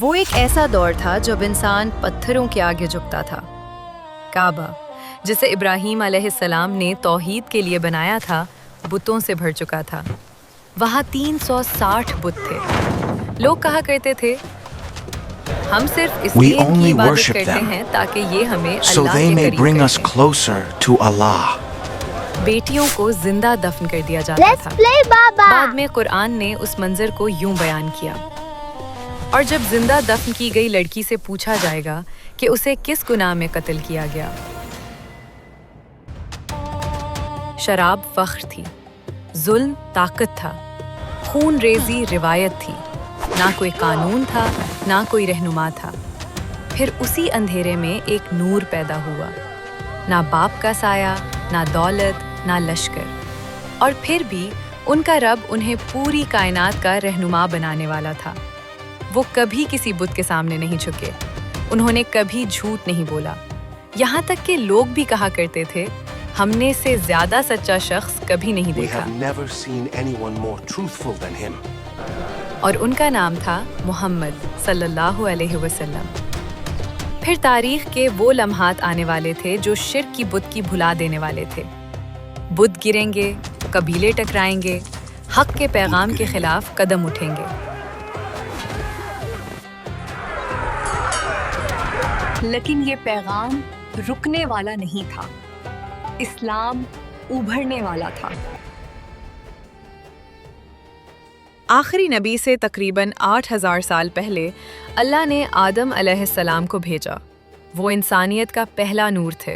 وہ ایک ایسا دور تھا جب انسان پتھروں کے آگے جھکتا تھا۔ کعبہ، جسے ابراہیم علیہ السلام نے توحید کے لیے بنایا تھا، بتوں سے بھر چکا تھا۔ وہاں 360 بت تھے۔ لوگ کہا کرتے تھے، ہم صرف اس لیے ان کی عبادت کرتے ہیں تاکہ یہ ہمیں اللہ کے قریب کریں۔ بیٹیوں کو زندہ دفن کر دیا جاتا تھا۔ بعد میں قرآن نے اس منظر کو یوں بیان کیا، اور جب زندہ دفن کی گئی لڑکی سے پوچھا جائے گا کہ اسے کس گناہ میں قتل کیا گیا۔ شراب فخر تھی، ظلم طاقت تھا، خون ریزی روایت تھی، نہ کوئی قانون تھا، نہ کوئی رہنما تھا۔ پھر اسی اندھیرے میں ایک نور پیدا ہوا، نہ باپ کا سایہ، نہ دولت، نہ لشکر، اور پھر بھی ان کا رب انہیں پوری کائنات کا رہنما بنانے والا تھا۔ وہ کبھی کسی بت کے سامنے نہیں جھکے، انہوں نے کبھی جھوٹ نہیں بولا، یہاں تک کہ لوگ بھی کہا کرتے تھے، ہم نے سے زیادہ سچا شخص کبھی نہیں دیکھا۔ اور ان کا نام تھا محمد صلی اللہ علیہ وسلم۔ پھر تاریخ کے وہ لمحات آنے والے تھے جو شرک کی بت کی بھلا دینے والے تھے۔ بت گریں گے، قبیلے ٹکرائیں گے، حق کے پیغام کے خلاف قدم اٹھیں گے۔ لیکن یہ پیغام رکنے والا نہیں تھا، اسلام ابھرنے والا تھا۔ آخری نبی سے تقریباً 8000 سال پہلے اللہ نے آدم علیہ السلام کو بھیجا۔ وہ انسانیت کا پہلا نور تھے۔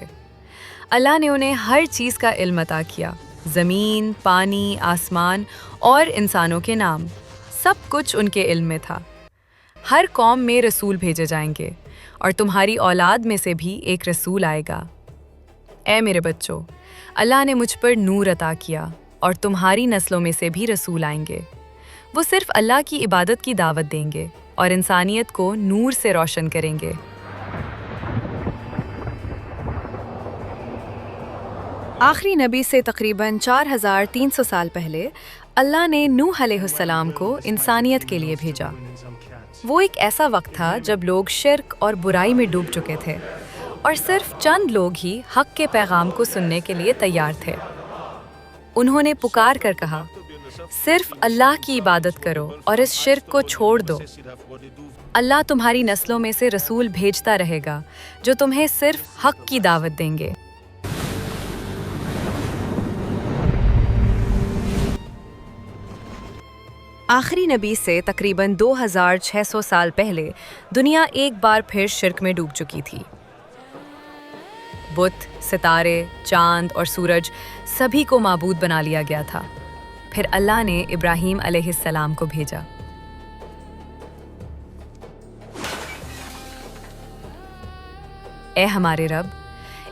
اللہ نے انہیں ہر چیز کا علم عطا کیا، زمین، پانی، آسمان اور انسانوں کے نام، سب کچھ ان کے علم میں تھا۔ ہر قوم میں رسول بھیجے جائیں گے، اور تمہاری اولاد میں سے بھی ایک رسول آئے گا۔ اے میرے بچوں، اللہ نے مجھ پر نور عطا کیا، اور تمہاری نسلوں میں سے بھی رسول آئیں گے۔ وہ صرف اللہ کی عبادت کی دعوت دیں گے اور انسانیت کو نور سے روشن کریں گے۔ آخری نبی سے تقریباً 4300 سال پہلے اللہ نے نوح علیہ السلام کو انسانیت کے لیے بھیجا۔ وہ ایک ایسا وقت تھا جب لوگ شرک اور برائی میں ڈوب چکے تھے، اور صرف چند لوگ ہی حق کے پیغام کو سننے کے لیے تیار تھے۔ انہوں نے پکار کر کہا، صرف اللہ کی عبادت کرو اور اس شرک کو چھوڑ دو۔ اللہ تمہاری نسلوں میں سے رسول بھیجتا رہے گا جو تمہیں صرف حق کی دعوت دیں گے۔ آخری نبی سے تقریباً 2600 سال پہلے دنیا ایک بار پھر شرک میں ڈوب چکی تھی۔ بت، ستارے، چاند اور سورج سبھی کو معبود بنا لیا گیا تھا۔ پھر اللہ نے ابراہیم علیہ السلام کو بھیجا۔ اے ہمارے رب،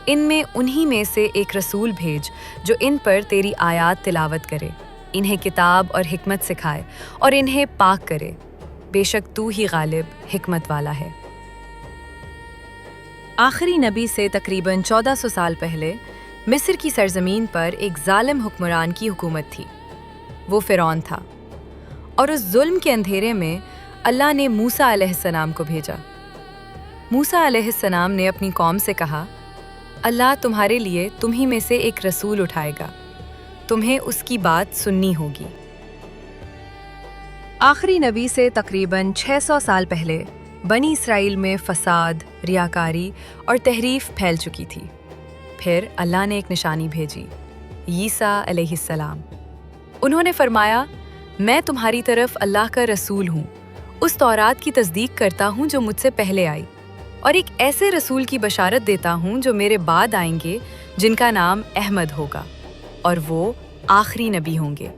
ان میں انہی میں سے ایک رسول بھیج جو ان پر تیری آیات تلاوت کرے، انہیں کتاب اور حکمت سکھائے اور انہیں پاک کرے۔ بے شک تو ہی غالب، حکمت والا ہے۔ آخری نبی سے تقریباً 1400 سال پہلے مصر کی سرزمین پر ایک ظالم حکمران کی حکومت تھی۔ وہ فرعون تھا، اور اس ظلم کے اندھیرے میں اللہ نے موسیٰ علیہ السلام کو بھیجا۔ موسیٰ علیہ السلام نے اپنی قوم سے کہا، اللہ تمہارے لیے تمہیں میں سے ایک رسول اٹھائے گا، تمہیں اس کی بات سننی ہوگی۔ آخری نبی سے تقریباً 600 سال پہلے بنی اسرائیل میں فساد، ریاکاری اور تحریف پھیل چکی تھی۔ پھر اللہ نے ایک نشانی بھیجی، عیسیٰ علیہ السلام۔ انہوں نے فرمایا، میں تمہاری طرف اللہ کا رسول ہوں، اس تورات کی تصدیق کرتا ہوں جو مجھ سے پہلے آئی، اور ایک ایسے رسول کی بشارت دیتا ہوں جو میرے بعد آئیں گے، جن کا نام احمد ہوگا، اور وہ آخری نبی ہوں گے،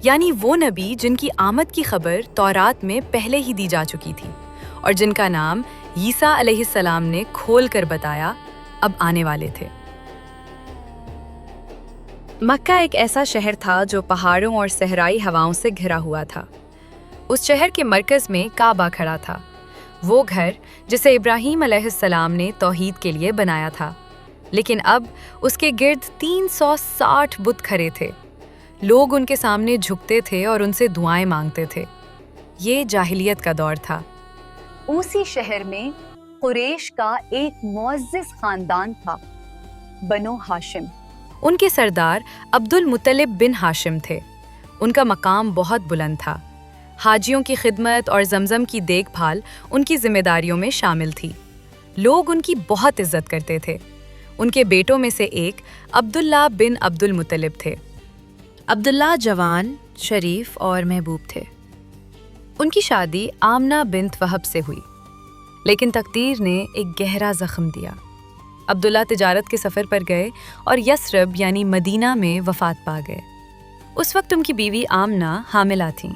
یعنی وہ نبی جن کی آمد کی خبر تورات میں پہلے ہی دی جا چکی تھی، اور جن کا نام عیسیٰ علیہ السلام نے کھول کر بتایا اب آنے والے تھے۔ مکہ ایک ایسا شہر تھا جو پہاڑوں اور صحرائی ہواؤں سے گھرا ہوا تھا۔ اس شہر کے مرکز میں کعبہ کھڑا تھا، وہ گھر جسے ابراہیم علیہ السلام نے توحید کے لیے بنایا تھا، لیکن اب اس کے گرد 360 بت کھڑے تھے۔ لوگ ان کے سامنے جھکتے تھے اور ان سے دعائیں مانگتے تھے۔ یہ جاہلیت کا دور تھا۔ اسی شہر میں قریش کا ایک معزز خاندان تھا، بنو ہاشم۔ ان کے سردار عبد المطلب بن ہاشم تھے۔ ان کا مقام بہت بلند تھا۔ حاجیوں کی خدمت اور زمزم کی دیکھ بھال ان کی ذمہ داریوں میں شامل تھی۔ لوگ ان کی بہت عزت کرتے تھے۔ ان کے بیٹوں میں سے ایک عبداللہ بن عبد المطلب تھے۔ عبداللہ جوان، شریف اور محبوب تھے۔ ان کی شادی آمنہ بنت وہب سے ہوئی، لیکن تقدیر نے ایک گہرا زخم دیا۔ عبداللہ تجارت کے سفر پر گئے اور یثرب یعنی مدینہ میں وفات پا گئے۔ اس وقت ان کی بیوی آمنہ حاملہ تھیں۔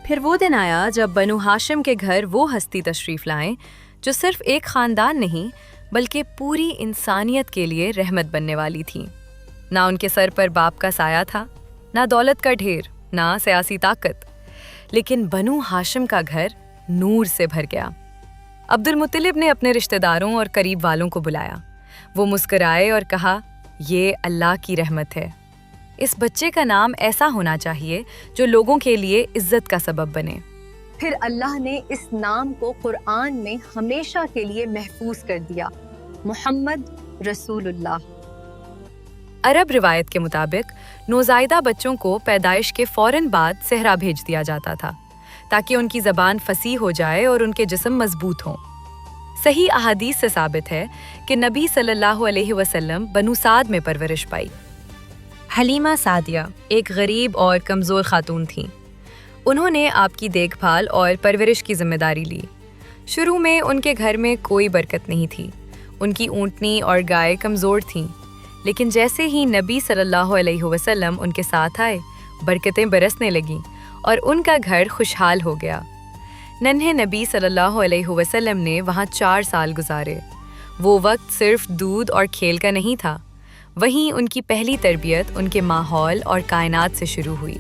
پھر وہ دن آیا جب بنو ہاشم کے گھر وہ ہستی تشریف لائیں جو صرف ایک خاندان نہیں بلکہ پوری انسانیت کے لیے رحمت بننے والی تھیں۔ نہ ان کے سر پر باپ کا سایہ تھا، نہ دولت کا ڈھیر، نہ سیاسی طاقت، لیکن بنو ہاشم کا گھر نور سے بھر گیا۔ عبد المطلب نے اپنے رشتہ داروں اور قریب والوں کو بلایا۔ وہ مسکرائے اور کہا، یہ اللہ کی رحمت ہے۔ اس بچے کا نام ایسا ہونا چاہیے جو لوگوں کے لیے عزت کا سبب بنے۔ پھر اللہ نے اس نام کو قرآن میں ہمیشہ کے لیے محفوظ کر دیا، محمد رسول اللہ۔ عرب روایت کے مطابق نوزائیدہ بچوں کو پیدائش کے فوراً بعد صحرا بھیج دیا جاتا تھا تاکہ ان کی زبان فصیح ہو جائے اور ان کے جسم مضبوط ہوں۔ صحیح احادیث سے ثابت ہے کہ نبی صلی اللہ علیہ وسلم بنو سعد میں پرورش پائی۔ حلیمہ سعدیہ ایک غریب اور کمزور خاتون تھیں۔ انہوں نے آپ کی دیکھ بھال اور پرورش کی ذمہ داری لی۔ شروع میں ان کے گھر میں کوئی برکت نہیں تھی۔ ان کی اونٹنی اور گائے کمزور تھیں، لیکن جیسے ہی نبی صلی اللہ علیہ وسلم ان کے ساتھ آئے، برکتیں برسنے لگیں اور ان کا گھر خوشحال ہو گیا۔ ننھے نبی صلی اللہ علیہ وسلم نے وہاں 4 سال گزارے۔ وہ وقت صرف دودھ اور کھیل کا نہیں تھا، وہیں ان کی پہلی تربیت ان کے ماحول اور کائنات سے شروع ہوئی۔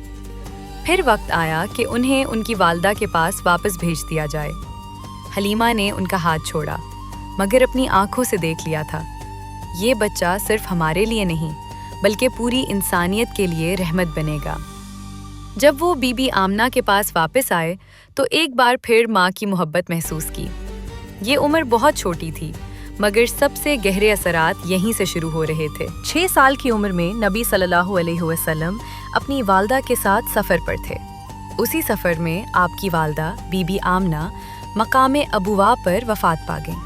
پھر وقت آیا کہ انہیں ان کی والدہ کے پاس واپس بھیج دیا جائے۔ حلیمہ نے ان کا ہاتھ چھوڑا، مگر اپنی آنکھوں سے دیکھ لیا تھا، یہ بچہ صرف ہمارے لیے نہیں بلکہ پوری انسانیت کے لیے رحمت بنے گا۔ جب وہ بی بی آمنہ کے پاس واپس آئے تو ایک بار پھر ماں کی محبت محسوس کی۔ یہ عمر بہت چھوٹی تھی، مگر سب سے گہرے اثرات یہیں سے شروع ہو رہے تھے۔ 6 سال کی عمر میں نبی صلی اللہ علیہ وسلم اپنی والدہ کے ساتھ سفر پر تھے۔ اسی سفر میں آپ کی والدہ بی بی آمنہ مقام ابوا پر وفات پا گئیں۔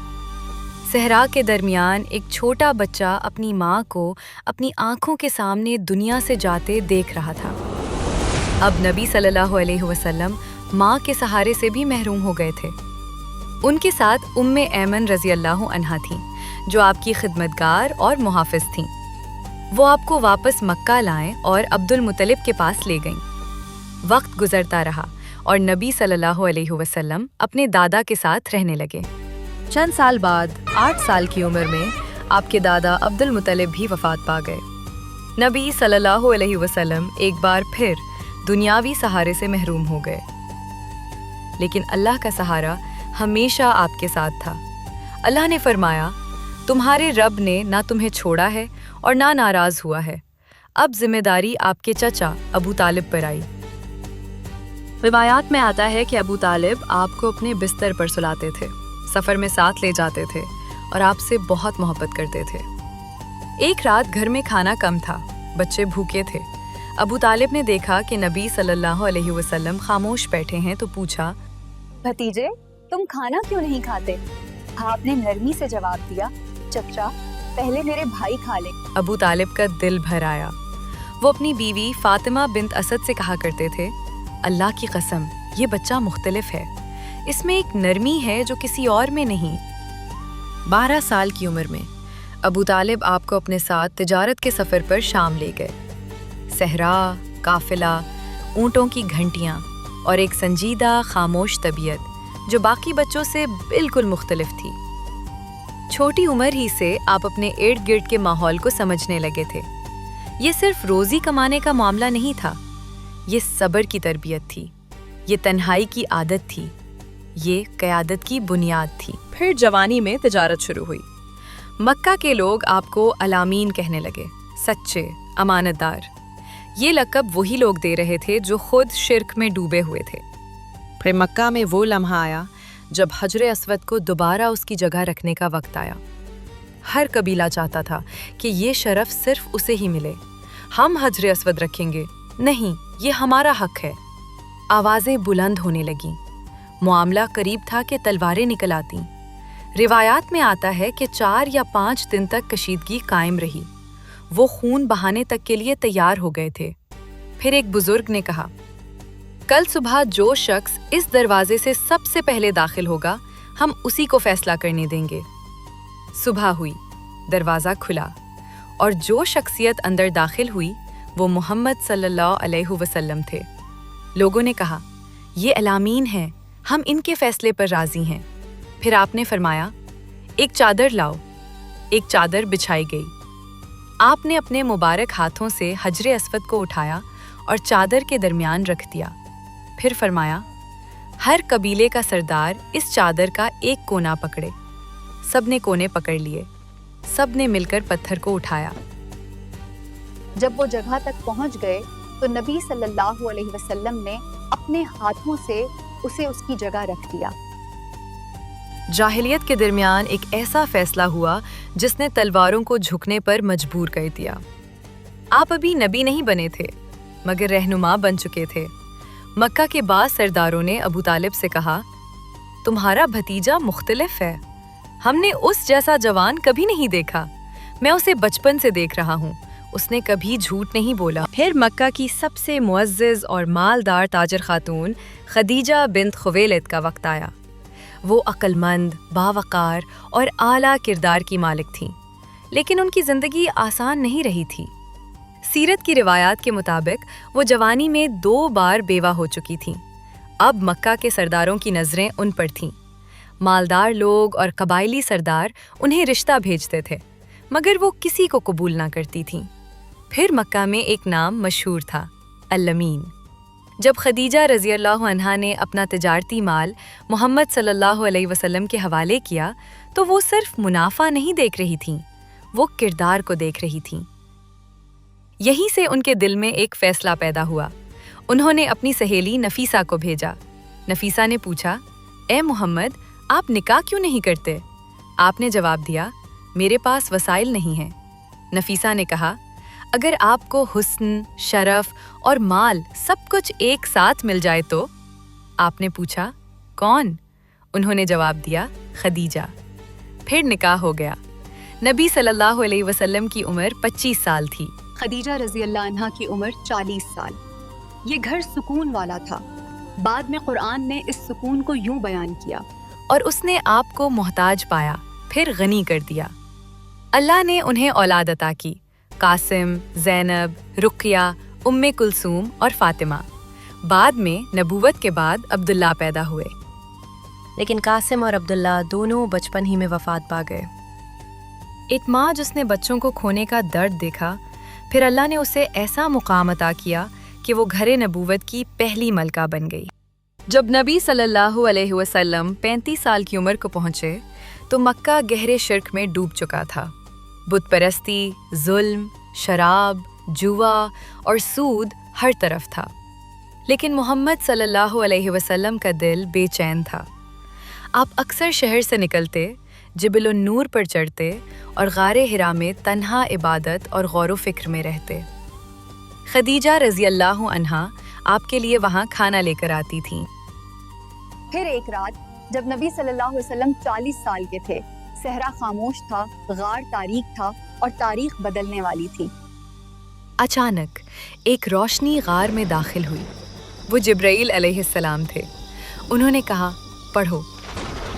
صحرا کے درمیان ایک چھوٹا بچہ اپنی ماں کو اپنی آنکھوں کے سامنے دنیا سے جاتے دیکھ رہا تھا۔ اب نبی صلی اللہ علیہ وسلم ماں کے سہارے سے بھی محروم ہو گئے تھے۔ ان کے ساتھ ایمن رضی اللہ عنہا تھیں، جو آپ کی خدمتگار اور محافظ تھیں۔ وہ آپ کو واپس مکہ لائیں اور عبد المطلب کے پاس لے گئیں۔ وقت گزرتا رہا اور نبی صلی اللہ علیہ وسلم اپنے دادا کے ساتھ رہنے لگے۔ چند سال بعد 8 سال کی عمر میں آپ کے دادا عبد المطلب بھی وفات پا گئے۔ نبی صلی اللہ علیہ وسلم ایک بار پھر دنیاوی سہارے سے محروم ہو گئے، لیکن اللہ کا سہارا ہمیشہ آپ کے ساتھ تھا۔ اللہ نے فرمایا، تمہارے رب نے نہ تمہیں چھوڑا ہے اور نہ ناراض ہوا ہے۔ اب ذمہ داری آپ کے چچا ابو طالب پر آئی۔ روایات میں آتا ہے کہ ابو طالب آپ کو اپنے بستر پر سلاتے تھے، سفر میں ساتھ لے جاتے تھے اور آپ سے بہت محبت کرتے تھے۔ ایک رات گھر میں کھانا کم تھا، بچے بھوکے تھے۔ ابو طالب نے دیکھا کہ نبی صلی اللہ علیہ وسلم خاموش بیٹھے ہیں تو پوچھا، بھتیجے تم کھانا کیوں نہیں کھاتے؟ آپ نے نرمی سے جواب دیا، چچا پہلے میرے بھائی کھا لیں۔ ابو طالب کا دل بھر آیا۔ وہ اپنی بیوی فاطمہ بنت اسد سے کہا کرتے تھے، اللہ کی قسم یہ بچہ مختلف ہے، اس میں ایک نرمی ہے جو کسی اور میں نہیں۔ 12 سال کی عمر میں ابو طالب آپ کو اپنے ساتھ تجارت کے سفر پر شام لے گئے۔ صحرا، قافلہ، اونٹوں کی گھنٹیاں اور ایک سنجیدہ خاموش طبیعت جو باقی بچوں سے بالکل مختلف تھی۔ چھوٹی عمر ہی سے آپ اپنے ارد گرد کے ماحول کو سمجھنے لگے تھے۔ یہ صرف روزی کمانے کا معاملہ نہیں تھا، یہ صبر کی تربیت تھی، یہ تنہائی کی عادت تھی، یہ قیادت کی بنیاد تھی۔ پھر جوانی میں تجارت شروع ہوئی۔ مکہ کے لوگ آپ کو الامین کہنے لگے، سچے، امانت دار۔ یہ لقب وہی لوگ دے رہے تھے جو خود شرک میں ڈوبے ہوئے تھے۔ پھر مکہ میں وہ لمحہ آیا जब हजर अस्वद को दोबारा उसकी जगह रखने का वक्त आया। हर कबीला चाहता था कि ये शरफ सिर्फ उसे ही मिले। हम हजर अस्वद रखेंगे, नहीं, ये हमारा हक है। आवाज़ें बुलंद होने लगीं। मामला करीब था कि तलवारें निकल आतीं। रिवायात में आता है कि 4 या 5 दिन तक कशीदगी कायम रही। वो खून बहाने तक के लिए तैयार हो गए थे। फिर एक बुजुर्ग ने कहा, कल सुबह जो शख्स इस दरवाजे से सबसे पहले दाखिल होगा, हम उसी को फैसला करने देंगे। सुबह हुई, दरवाज़ा खुला और जो शख्सियत अंदर दाखिल हुई वो मोहम्मद सल्लल्लाहु अलैहि वसल्लम थे। लोगों ने कहा, ये अलामीन हैं, हम इनके फैसले पर राज़ी हैं। फिर आपने फरमाया, एक चादर लाओ। एक चादर बिछाई गई। आपने अपने मुबारक हाथों से हजर अस्वद को उठाया और चादर के दरमियान रख दिया। फिर फरमाया, हर कबीले का सरदार इस चादर का एक कोना पकड़े। सब ने कोने पकड़ लिए। सब ने मिलकर पत्थर को उठाया। जब वो जगह तक पहुंच गए तो नबी सल्लल्लाहु अलैहि वसल्लम ने अपने हाथों से उसे उसकी जगह रख दिया। जाहिलियत के दरमियान एक ऐसा फैसला हुआ जिसने तलवारों को झुकने पर मजबूर कर दिया। आप अभी नबी नहीं बने थे, मगर रहनुमा बन चुके थे। मक्का के बाद सरदारों ने अबू तालिब से कहा, तुम्हारा भतीजा मुख्तलिफ है। हमने उस जैसा जवान कभी नहीं देखा। मैं उसे बचपन से देख रहा हूँ। उसने कभी झूठ नहीं बोला। फिर मक्का की सबसे मुअज़्ज़ज़ और मालदार ताजर खातून खदीजा बिन्त खुवैलिद का वक्त आया। वो अक्लमंद, बावकार और आला किरदार की मालिक थीं, लेकिन उनकी ज़िंदगी आसान नहीं रही थी। सीरत की रिवायात के मुताबिक वो जवानी में 2 बार बेवा हो चुकी थीं। अब मक्का के सरदारों की नज़रें उन पर थीं। मालदार लोग और कबायली सरदार उन्हें रिश्ता भेजते थे, मगर वो किसी को कबूल ना करती थीं। फिर मक्का में एक नाम मशहूर था, अल-अमीन। जब खदीजा रज़ी अल्लाह अन्हा ने अपना तिजारती माल मोहम्मद सल्लल्लाहु अलैहि वसल्लम के हवाले किया, तो वो सिर्फ मुनाफा नहीं देख रही थीं, वो किरदार को देख रही थीं। यहीं से उनके दिल में एक फ़ैसला पैदा हुआ। उन्होंने अपनी सहेली नफीसा को भेजा। नफीसा ने पूछा, ए मोहम्मद, आप निकाह क्यों नहीं करते? आपने जवाब दिया, मेरे पास वसाइल नहीं हैं। नफीसा ने कहा, अगर आपको हुस्न, शरफ और माल सब कुछ एक साथ मिल जाए तो? आपने पूछा, कौन? उन्होंने जवाब दिया, खदीजा। फिर निकाह हो गया। नबी सल्लल्लाहु अलैहि वसल्लम की उम्र 25 साल थी। खदीजा रज़ी अल्लाह अन्हा की उम्र 40 साल। ये घर सुकून वाला था। बाद में कुरान ने इस सुकून को यूं बयान किया, और उसने आपको मोहताज पाया, फिर गनी कर दिया। अल्लाह ने उन्हें औलाद अता की, कासिम, ज़ैनब, रुक़िया, उम्मे कुलसूम और फ़ातिमा। बाद में नबूवत के बाद अब्दुल्ला पैदा हुए, लेकिन कासिम और अब्दुल्ला दोनों बचपन ही में वफ़ात पा गए। एक माँ जिसने बच्चों को खोने का दर्द देखा, फिर अल्लाह ने उसे ऐसा मुकाम अता किया कि वो घरे नबूवत की पहली मलका बन गई। जब नबी सल्लल्लाहु अलैहि वसल्लम 35 साल की उम्र को पहुँचे तो मक्का गहरे शिर्क में डूब चुका था। बुत परस्ती, जुल्म, शराब, जुआ और सूद हर तरफ था। लेकिन मोहम्मद सल्लल्लाहु अलैहि वसल्लम का दिल बेचैन था। आप अक्सर शहर से निकलते, जिबल नूर पर चढ़ते और गारे हिरा में तन्हा इबादत और गौर व फिक्र में रहते। खदीजा रज़ी अल्लाह अन्हा आपके लिए वहाँ खाना लेकर आती थीं। फिर एक रात जब नबी सल्लल्लाहु अलैहि वसल्लम 40 साल के थे, सहरा खामोश था, गार तारीक था और तारीख बदलने वाली थी। अचानक एक रोशनी गार में दाखिल हुई। वो जिब्राइल अलैहिस्सलाम थे। उन्होंने कहा, पढ़ो।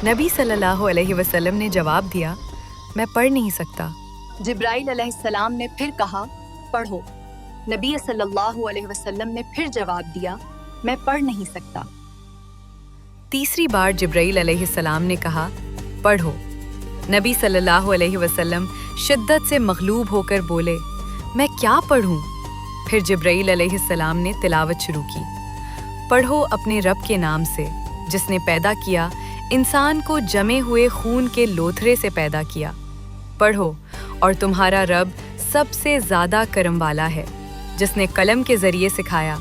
नबी सल्लल्लाहु अलैहि वसल्लम ने जवाब दिया, मैं पढ़ नहीं सकता। जिब्राइल अलैहिस्सलाम ने फिर कहा, पढ़ो। नबी सल्लल्लाहु अलैहि वसल्लम ने फिर जवाब दिया, मैं पढ़ नहीं सकता। तीसरी बार जिब्राइल अलैहिस्सलाम ने कहा, पढ़ो। नबी सल्लल्लाहु अलैहि वसल्लम शिद्दत से मगलूब होकर बोले, मैं क्या पढ़ूं? फिर जिब्राइल अलैहिस्सलाम ने तिलावत शुरू की, पढ़ो अपने रब के नाम से, जिसने पैदा किया, इंसान को जमे हुए खून के लोथरे से पैदा किया। पढ़ो, और तुम्हारा रब सबसे ज़्यादा करम वाला है, जिसने कलम के ज़रिए सिखाया,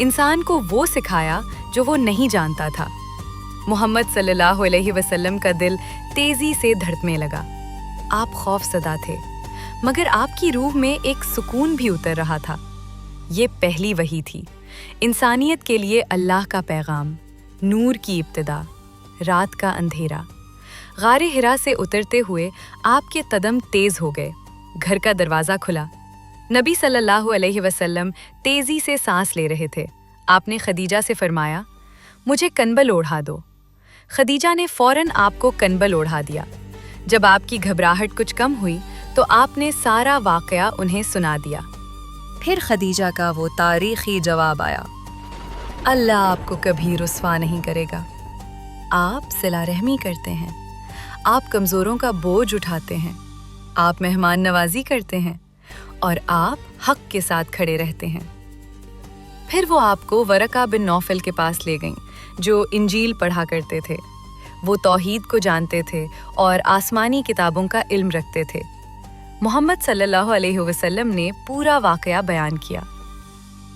इंसान को वो सिखाया जो वो नहीं जानता था। मोहम्मद सल्लल्लाहु अलैहि वसल्लम का दिल तेजी से धड़कने लगा। आप खौफज़दा थे, मगर आपकी रूह में एक सुकून भी उतर रहा था। ये पहली वही थी, इंसानियत के लिए अल्लाह का पैगाम, नूर की इब्तिदा, रात का अंधेरा। गारे हिरा से उतरते हुए आपके कदम तेज हो गए। घर का दरवाज़ा खुला। नबी सल्लल्लाहु अलैहि वसल्लम तेजी से सांस ले रहे थे। आपने खदीजा से फरमाया, मुझे कनबल ओढ़ा दो। खदीजा ने फौरन आपको कनबल ओढ़ा दिया। जब आपकी घबराहट कुछ कम हुई तो आपने सारा वाकया उन्हें सुना दिया। फिर खदीजा का वो तारीखी जवाब आया, अल्लाह आपको कभी रुस्वा नहीं करेगा। आप सिला रहमी करते हैं, आप कमज़ोरों का बोझ उठाते हैं, आप मेहमान नवाजी करते हैं और आप हक के साथ खड़े रहते हैं। फिर वो आपको वरका बिन नौफल के पास ले गईं, जो इंजील पढ़ा करते थे। वो तौहीद को जानते थे और आसमानी किताबों का इल्म रखते थे। मोहम्मद सल्लल्लाहु अलैहि वसल्लम ने पूरा वाकया बयान किया।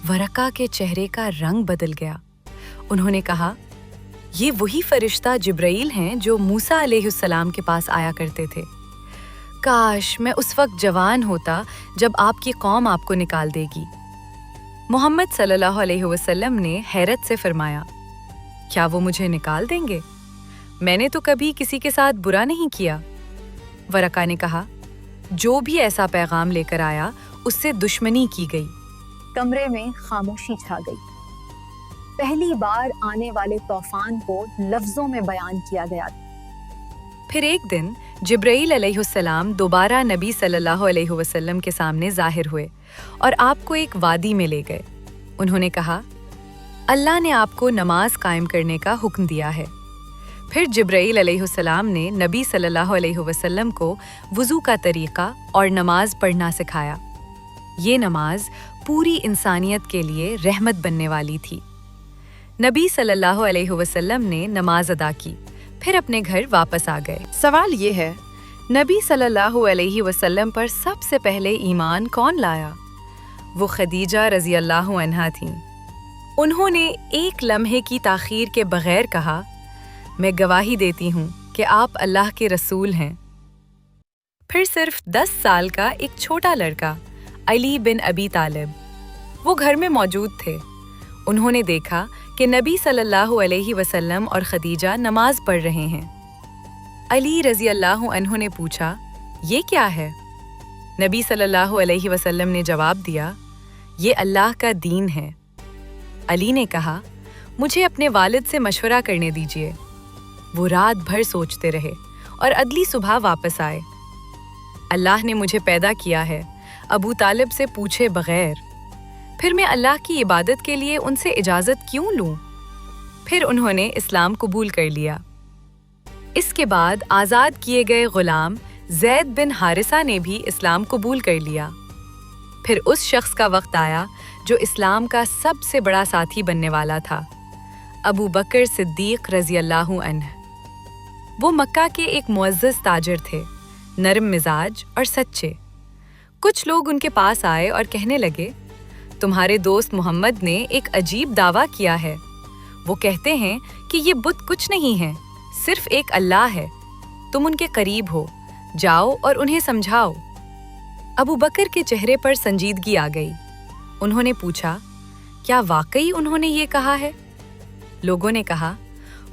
वरका के चेहरे का रंग बदल गया। उन्होंने कहा, ये वही फरिश्ता जिब्राइल हैं जो मूसा अलैहिस्सलाम के पास आया करते थे। काश मैं उस वक्त जवान होता जब आपकी कौम आपको निकाल देगी। मोहम्मद सल्लल्लाहु अलैहि वसल्लम ने हैरत से फरमाया, क्या वो मुझे निकाल देंगे? मैंने तो कभी किसी के साथ बुरा नहीं किया। वरका ने कहा, जो भी ऐसा पैगाम लेकर आया उससे दुश्मनी की गई। कमरे में खामोशी छा गई। पहली बार आने वाले तूफान को लफ्जों में बयान किया गया। फिर एक दिन जिब्राइल अलैहिस्सलाम दोबारा नबी सल्लल्लाहु अलैहि वसल्लम के सामने जाहिर हुए और आपको एक वादी में ले गए। उन्होंने कहा, अल्लाह ने आपको नमाज कायम करने का हुक्म दिया है। फिर जिब्राइल अलैहिस्सलाम ने नबी सल्लल्लाहु अलैहि वसल्लम को वुज़ू का तरीक़ा और नमाज पढ़ना सिखाया। ये नमाज पूरी इंसानियत के लिए रहमत बनने वाली थी। नबी सल्लल्लाहु अलैहि वसल्लम ने नमाज अदा की, फिर अपने घर वापस आ गए। सवाल ये है, नबी सल्लल्लाहु अलैहि वसल्लम पर सबसे पहले ईमान कौन लाया? वो खदीजा रज़ी अल्लाहु अन्हा थीं। उन्होंने एक लम्हे की ताख़ीर के बगैर कहा, मैं गवाही देती हूँ कि आप अल्लाह के रसूल हैं। फिर सिर्फ 10 साल का एक छोटा लड़का अली बिन अबी तालिब, वो घर में मौजूद थे। उन्होंने देखा कि नबी सल्लल्लाहु अलैहि वसल्लम और खदीजा नमाज पढ़ रहे हैं। अली रज़ी अल्लाहु अन्हु ने पूछा, ये क्या है? नबी सल्लल्लाहु अलैहि वसल्लम ने जवाब दिया, ये अल्लाह का दीन है। अली ने कहा, मुझे अपने वालिद से मशवरा करने दीजिए। वो रात भर सोचते रहे और अगली सुबह वापस आए। अल्लाह ने मुझे पैदा किया है, अबू तालिब से पूछे बगैर। फिर मैं अल्लाह की इबादत के लिए उनसे इजाज़त क्यों लूं? फिर उन्होंने इस्लाम कबूल कर लिया। इसके बाद आज़ाद किए गए गुलाम ज़ैद बिन हारिसा ने भी इस्लाम कबूल कर लिया। फिर उस शख्स का वक्त आया जो इस्लाम का सबसे बड़ा साथी बनने वाला था, अबू बकर सिद्दीक़ रज़ी अल्लाहु अन्ह। वो मक्का के एक मुअज़्ज़ज़ ताजिर थे, नरम मिजाज और सच्चे। कुछ लोग उनके पास आए और कहने लगे, तुम्हारे दोस्त मोहम्मद ने एक अजीब दावा किया है। वो कहते हैं कि ये बुत कुछ नहीं है, सिर्फ एक अल्लाह है। तुम उनके करीब हो, जाओ और उन्हें समझाओ। अबू बकर के चेहरे पर संजीदगी आ गई। उन्होंने पूछा, क्या वाकई उन्होंने ये कहा है? लोगों ने कहा,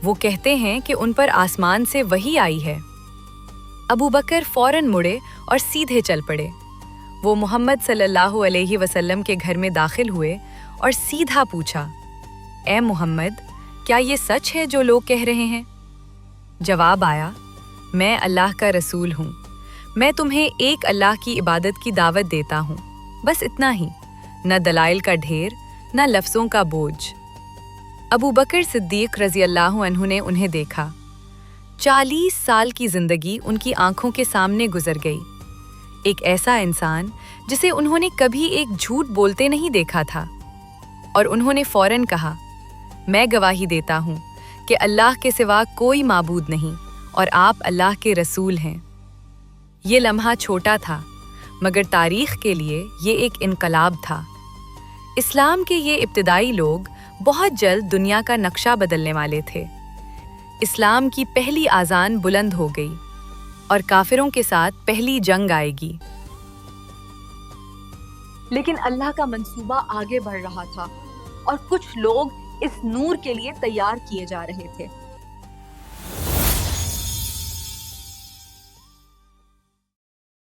वो कहते हैं कि उन पर आसमान से वही आई है। अबू बकर फौरन मुड़े और सीधे चल पड़े। वो मोहम्मद सल्लल्लाहु अलैहि वसल्लम के घर में दाखिल हुए और सीधा पूछा, ए मोहम्मद, क्या ये सच है जो लोग कह रहे हैं? जवाब आया, मैं अल्लाह का रसूल हूँ। मैं तुम्हें एक अल्लाह की इबादत की दावत देता हूँ, बस इतना ही। न दलाइल का ढेर, न लफ्ज़ों का बोझ। अबू बकर सिद्दीक़ रज़ी अल्लाहु अन्हु ने उन्हें देखा। 40 साल की जिंदगी उनकी आंखों के सामने गुजर गई। एक ऐसा इंसान जिसे उन्होंने कभी एक झूठ बोलते नहीं देखा था। और उन्होंने फौरन कहा, मैं गवाही देता हूँ कि अल्लाह के सिवा कोई माबूद नहीं और आप अल्लाह के रसूल हैं। ये लम्हा छोटा था, मगर तारीख़ के लिए ये एक इनकलाब था। इस्लाम के ये इब्तिदाई लोग बहुत जल्द दुनिया का नक्शा बदलने वाले थे। اسلام کی پہلی آذان بلند ہو گئی اور کافروں کے ساتھ پہلی جنگ آئے گی۔ لیکن اللہ کا منصوبہ آگے بڑھ رہا تھا اور کچھ لوگ اس نور کے لیے تیار کیے جا رہے تھے۔